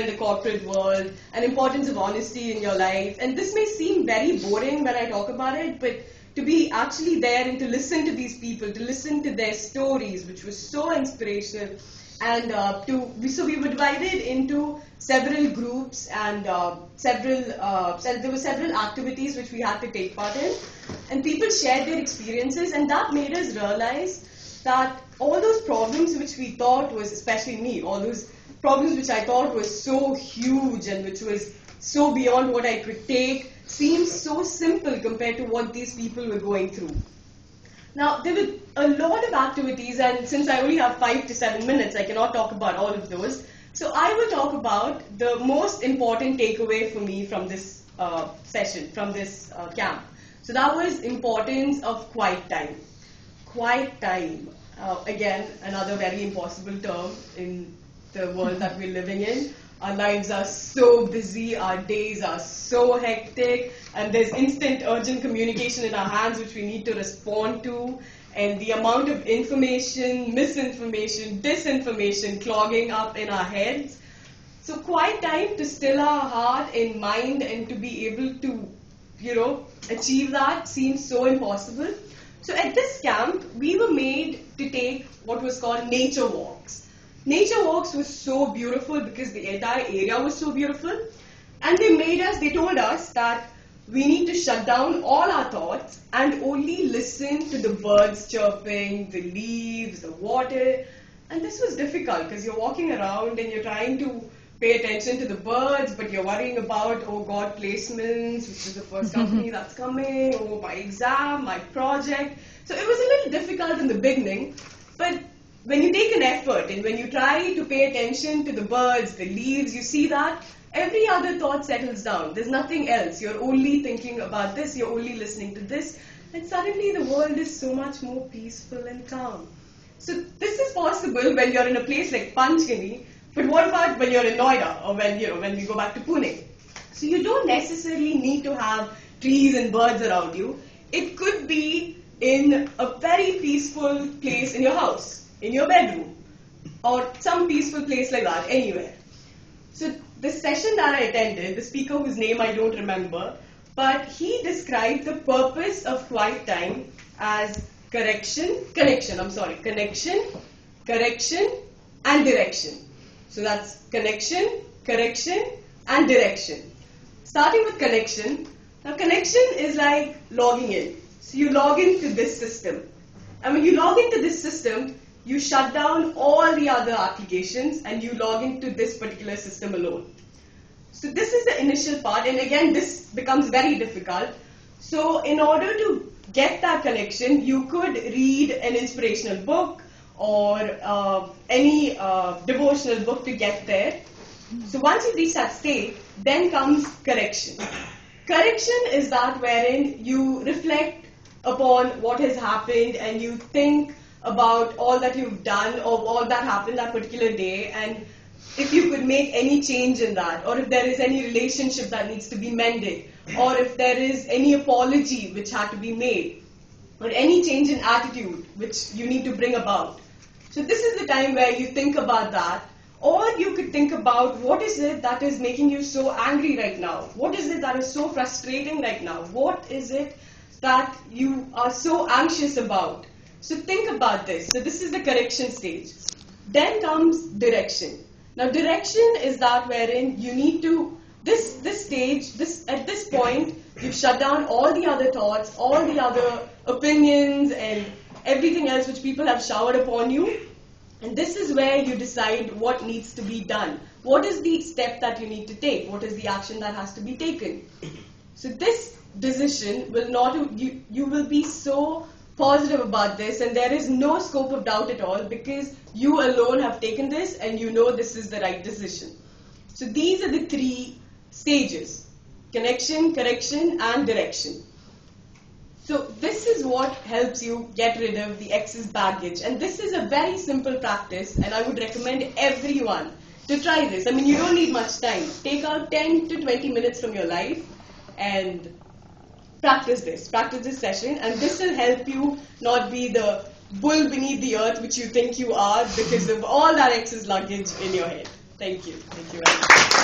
in the corporate world, and importance of honesty in your life. And this may seem very boring when I talk about it, but to be actually there and to listen to these people, to listen to their stories, which was so inspirational. And so we were divided into several groups, and there were several activities which we had to take part in, and people shared their experiences, and that made us realize that all those problems which we thought was, especially me, all those problems which I thought was so huge and which was so beyond what I could take, seemed so simple compared to what these people were going through. Now, there were a lot of activities, and since I only have 5 to 7 minutes, I cannot talk about all of those. So I will talk about the most important takeaway for me from this session, from this camp. So that was importance of quiet time. Quiet time. Again, another very impossible term in the world that we're living in. Our lives are so busy, our days are so hectic, and there's instant urgent communication in our hands which we need to respond to, and the amount of information, misinformation, disinformation clogging up in our heads. So quiet time to still our heart and mind and to be able to, achieve that seems so impossible. So at this camp, we were made to take what was called nature walks. Nature walks was so beautiful because the entire area was so beautiful, and they told us that we need to shut down all our thoughts and only listen to the birds chirping, the leaves, the water. And this was difficult because you're walking around and you're trying to pay attention to the birds, but you're worrying about, oh God, placements, which is the first company that's coming, oh, my exam, my project. So it was a little difficult in the beginning, but when you take an effort and when you try to pay attention to the birds, the leaves, you see that every other thought settles down. There's nothing else. You're only thinking about this, you're only listening to this, and suddenly the world is so much more peaceful and calm. So this is possible when you're in a place like Panchgani, but what about when you're in Noida or when we go back to Pune? So you don't necessarily need to have trees and birds around you. It could be in a very peaceful place in your house, in your bedroom, or some peaceful place like that, anywhere. So the session that I attended, the speaker whose name I don't remember, but he described the purpose of quiet time as connection, correction, and direction. So that's connection, correction, and direction. Starting with connection. Now connection is like logging in. So you log into this system. And when you log into this system, you shut down all the other applications and you log into this particular system alone. So this is the initial part, and again this becomes very difficult. So in order to get that connection, you could read an inspirational book or any devotional book to get there. So once you reach that state, then comes correction. Correction is that wherein you reflect upon what has happened and you think about all that you've done or all that happened that particular day, and if you could make any change in that, or if there is any relationship that needs to be mended, or if there is any apology which had to be made, or any change in attitude which you need to bring about. So this is the time where you think about that, or you could think about what is it that is making you so angry right now? What is it that is so frustrating right now? What is it that you are so anxious about? So think about this. So this is the correction stage. Then comes direction. Now direction is that wherein you need to, at this point, you've shut down all the other thoughts, all the other opinions and everything else which people have showered upon you. And this is where you decide what needs to be done. What is the step that you need to take? What is the action that has to be taken? So this decision will not, you will be so positive about this, and there is no scope of doubt at all because you alone have taken this and you know this is the right decision. So these are the 3 stages: connection, correction, and direction. So this is what helps you get rid of the excess baggage, and this is a very simple practice, and I would recommend everyone to try this. I mean, you don't need much time. Take out 10 to 20 minutes from your life and practice this session, and this will help you not be the bull beneath the earth which you think you are because of all that excess luggage in your head. Thank you. Thank you very much.